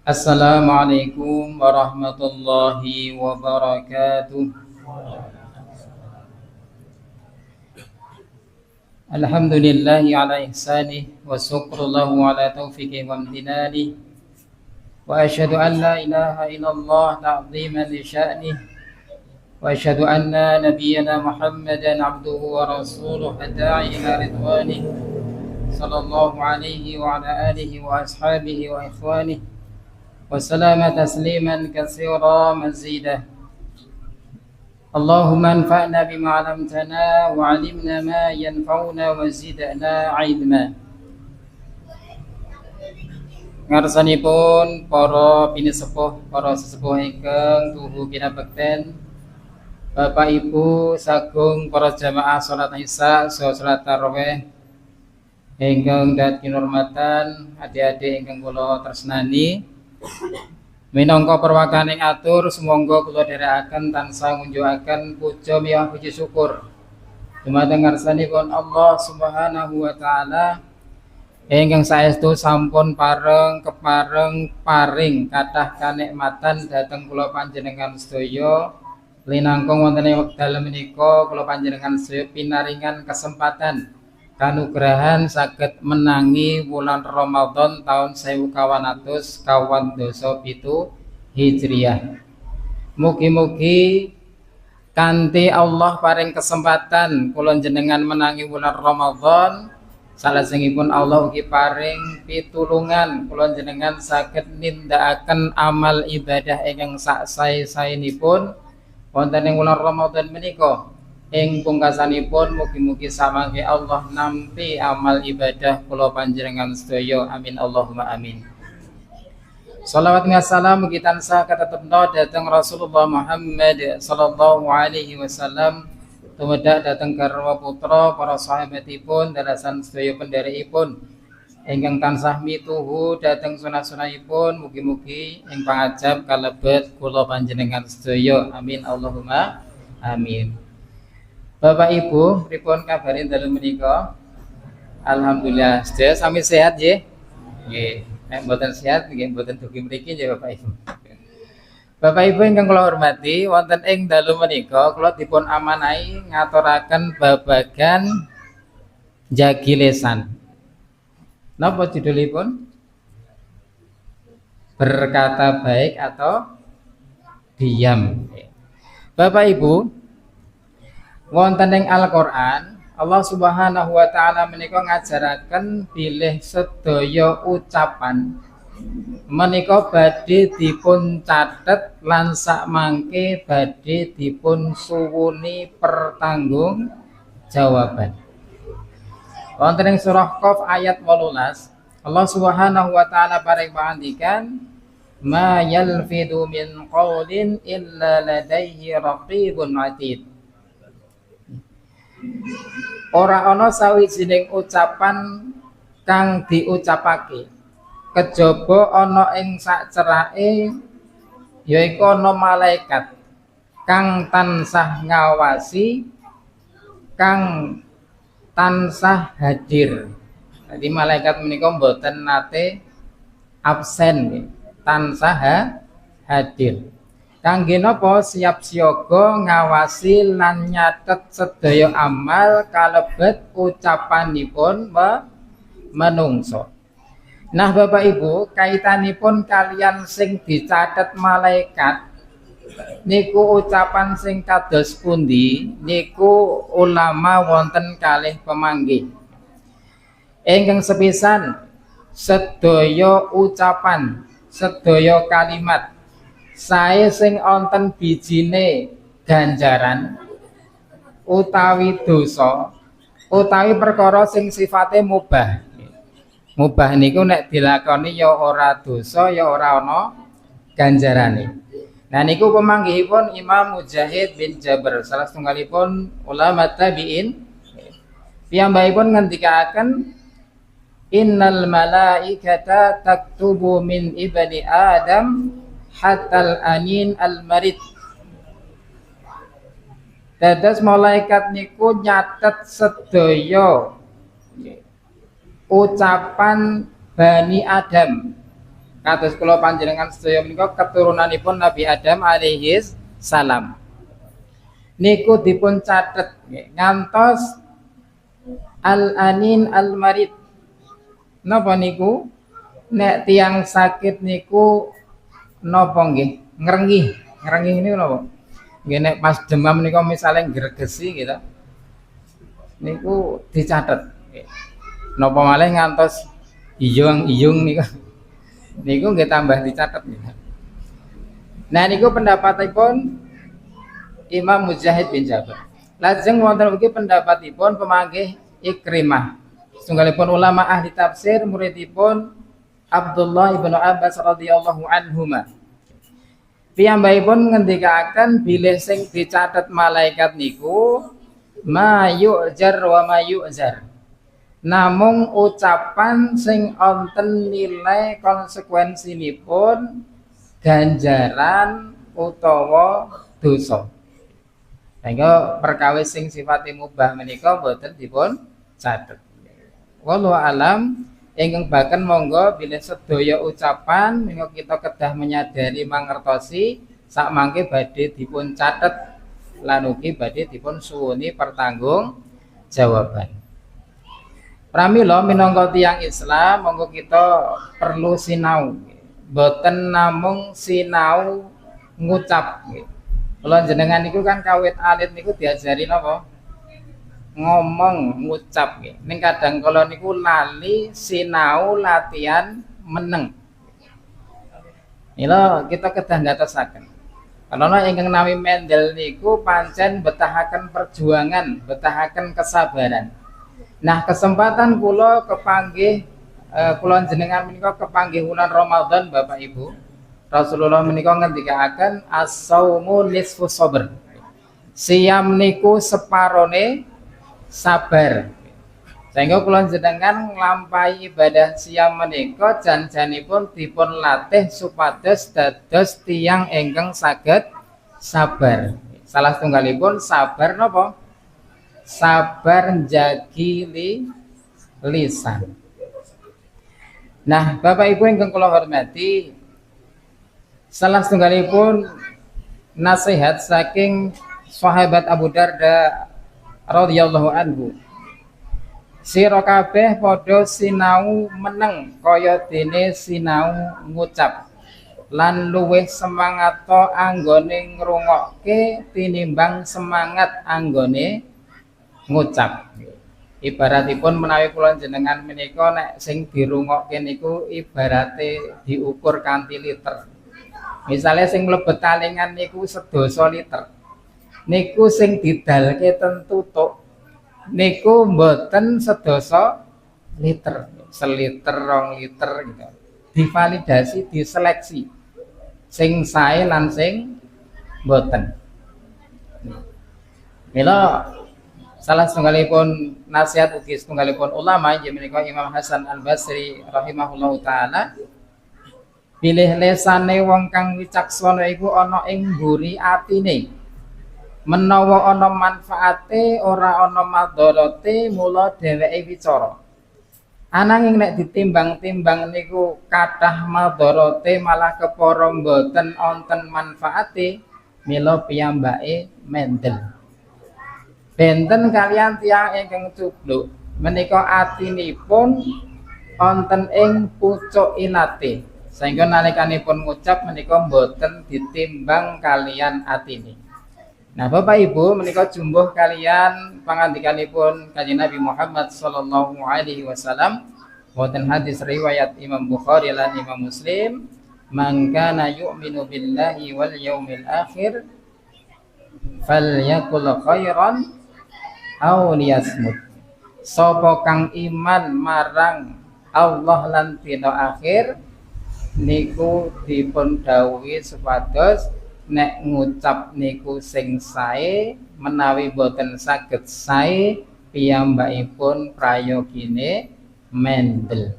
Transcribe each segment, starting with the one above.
Assalamualaikum warahmatullahi wabarakatuh. Alhamdulillahi ala ihsanih wa syukrullahu ala taufiqih wa amtinani wa asyhadu an la ilaha illallah ta'ziman li sya'nih wa asyhadu anna nabiyyana Muhammadan abduhu wa rasuluh ad-da'i ila ridwanih sallallahu alaihi wa ala alihi wa ashabihi wa ikhwanih wa salama tasliman katsira mazidah. Allahumma anfa'na bima 'allamtana wa 'allimna ma yanfa'una wa zidna 'ilma. Ngarsanipun para pinisepuh, para sesepuh ingkang tuhu kinabekten, Bapak Ibu sagung para jamaah salat Isya saha salat tarawih ingkang dhat kinurmatan, adik-adik ingkang kula tresnani. Minangka perwakaning atur sumangga kula dherekaken tansah ngunjukaken puja miwah puji syukur dumateng ngarsanipun Allah Subhanahu wa taala ingkang saestu sampun paring kathah kanikmatan dhateng kula panjenengan sedaya. Linangkung wonten ing wekdal menika kula panjenengan sedaya pinaringan kesempatan kanugrahan saged menangi wulan Ramadan tahun 1427 Hijriah. Mugi-mugi kanthi Allah paring kesempatan kula jenengan menangi wulan Ramadan, salajengipun Allah ugi paring pitulungan kula jenengan saged nindakaken amal ibadah ingkang sae-saenipun wonten ing wulan Ramadan menika. Ing pungkasanipun mugi-mugi samangke Allah nampi amal ibadah kula panjenengan sedaya. Amin Allahumma amin. Shalawat wa salam mugi tansah katetepna dhateng Rasulullah Muhammad sallallahu alaihi wasallam, tumedhak dhateng garwa putra para sahabatipun dalasan sedaya pendherekipun ingkang tansah mituhu dhateng sunah-sunahipun. Mugi-mugi ing pangajab kalebet kula panjenengan sedaya. Amin Allahumma amin. Bapak Ibu, pripun kabarin dalu menika? Alhamdulillah, sedaya sami sehat nggih. Nggih, nek mboten sehat nggih mboten dugi mriki nggih Bapak Ibu. Bapak Ibu ingkang kula hormati, wonten ing dalu menika kula dipun amanahi ngaturaken babagan jagi lisan. Napa judulipun? Berkata baik atau diam. Bapak Ibu, wonten ing Al-Qur'an Allah Subhanahu wa taala menika ngajaraken bilih sedaya ucapan menika badhe dipun catet lan sakmangke badhe dipun suwuni pertanggung jawaban. Wonten ing surah Qaf ayat 18 Allah Subhanahu wa taala paring pangandikan ma yalfidu min qaulin illa ladaihi raqibun atid. Ora ana sawijining ucapan kang diucapake kejaba ana ing sacerake yaiku ana malaikat kang tansah ngawasi, kang tansah hadir. Jadi malaikat menika mboten nate absen, tansah hadir. Kangge napa? Siap siaga ngawasi lan nyatet sedaya amal kalebet ucapanipun menungso. Nah Bapak Ibu, kaitanipun kalian sing dicatet malaikat niku ucapan sing kados pundi niku ulama wonten kalih pemanggih. Ingkang sepisan sedaya ucapan, sedaya kalimat sae sing onten bijine ganjaran utawi dosa utawi perkara sing sifate mubah. Mubah niku nek dilakoni ya ora dosa ya ora ana ganjarane. Nah niku pemanggihipun Imam Mujahid bin Jabr, salah setunggalipun ulama tabi'in. Piyambakipun ngendikaken innal malaikata taktubu min ibni Adam hatal anin al marid. Dados malaikat niku nyatet sedaya ucapan Bani Adam kados kula panjenengan sedaya menika keturunanipun Nabi Adam alaihi salam. Niku dipun catet ngantos al-anin al-marid. Napa niku? Nek tiang sakit niku napa nggih? Ngrengih. Ngrengih niku napa? Nggih nek pas demam niku misale gregesi gitu. Niku dicatet. Napa malih ngantos iyung-iyung niku. Niku nggih tambah dicatet gitu. Nah niku pendapatipun Imam Mujahid bin Jabir. Lajeng wonten ugi pendapatipun pemanggih Ikrimah. Setunggalipun ulama ahli tafsir muridipun Abdullah ibnu Abbas radhiyallahu anhuma. Piyambakipun ngendikaken bilih sing dicatet malaikat niku ma yu'jar wa ma yu'zar. Namung ucapan sing wonten nilai konsekuensinipun ganjaran utawa dosa. Sehingga perkawis sing sifatipun mubah menika boten dipun catet. Wallahu alam ingkang baken monggo bilih sedaya ucapan menika kita kedah menyadari mangertosi sak mangke badhe dipun catet lan ugi badhe dipun suwuni pertanggung jawaban. Pramila minangka tiyang Islam monggo kita perlu sinau. Boten namung sinau ngucap nggih. Kula jenengan niku kan kawit alit niku diajari napa? Ngomong, ngucap nggih. Ning kadang kala niku lali sinau latihan meneng. Mila kita kedah ngatosaken. Karena ingkang nami Mendel niku pancen betahaken perjuangan, betahaken kesabaran. Nah, kesempatan kula kepanggih kula jenengan menika kepanggih wulan Ramadan Bapak Ibu. Rasulullah menika ngendikaken as-saumu nisfu sabr. Siam niku separone sabar. Sehingga kula jenengan nglampahi ibadah siam menika janjanipun dipun latih supados dados tiyang ingkang saged sabar. Salah setunggalipun sabar napa? Sabar njagi lisan. Nah, Bapak Ibu ingkang kula hormati, salah setunggalipun nasihat saking sahabat Abu Darda radhiyallahu anhu. Sira kabeh padha sinau meneng kaya dene sinau ngucap lan luwih semangat anggone ngrungokke tinimbang semangat anggone ngucap. Ibaratipun menawi kula jenengan menika nek sing dirungokke niku ibarate diukur kanthi liter. Misalnya sing mlebet talingan niku 10 liter. Niku sing didalke tentu tok. Niku mboten 10 liter, 1 liter, 2 liter gitu. Divalidasi, diseleksi. Sing sae lan sing mboten. Mila salah setunggalipun nasihat ugi setunggalipun ulama inggih menika Imam Hasan Al-Basri rahimahullahu taala. Pilih lesane wong kang wicaksana iku ana ing mburi atine. Menawa ana manfaate ora ana madharate mula dheweke wicara. Ananging nek ditimbang-timbang niku kathah madharate malah kepara mboten wonten manfaate, mila piyambake mendel. Benten kalian tiyang ingkang cubluk menika atinipun wonten ing pucuk ilate. Sehingga nalikanipun ngucap menika mboten ditimbang kalian atine. Nah, Bapak Ibu menika jumbuh kalian pangandikanipun Kanjeng Nabi Muhammad sallallahu alaihi wasallam wonten hadis riwayat Imam Bukhari lan Imam Muslim, "Man kana yu'minu billahi wal yaumil akhir falyakul khairan aw liyasmut." Sapa kang iman marang Allah lan dina akhir niku dipun dawuhi supados nek ngucap niku sing sae menawi boten saged sae piyambakipun prayogine mendel.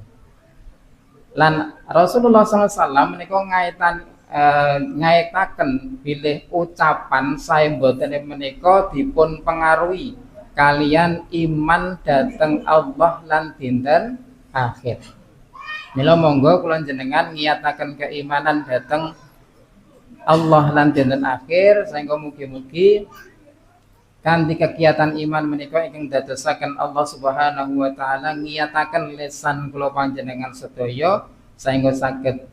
Lan Rasulullah SAW menika ngaitaken bilih ucapan sae boten menika dipun pengaruhi kalian iman dhateng Allah lan dinten akhir. Mila monggo kula jenengan ngiyataken keimanan dhateng Allah lan dinten akhir sehingga mugi-mugi kanthi kegiatan iman menika ingkang dadosaken Allah Subhanahu wa taala ngiyataken lisan kula panjenengan sedaya sehingga saged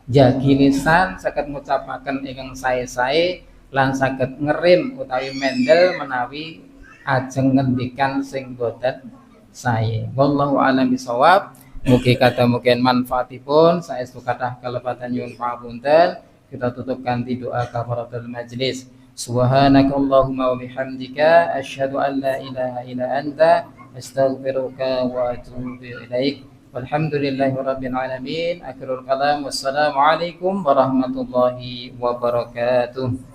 jagi lisan, saged ngucapaken ingkang sae-sae lan saged ngerim utawi mendel menawi ajeng ngendikan sing boten sae. Wallahu a'lam bishawab. Mugi kadamuken manfaatipun saestu kathah kalepatan nyuwun pangapunten. Kita tutup kanthi doa kafaratul majlis. Subhanakallahumma wa bihamdika asyhadu an la ilaha illa anta astaghfiruka wa atubu ilaik. Walhamdulillahi rabbil alamin. Akhirul kalam wassalamu alaikum warahmatullahi wabarakatuh.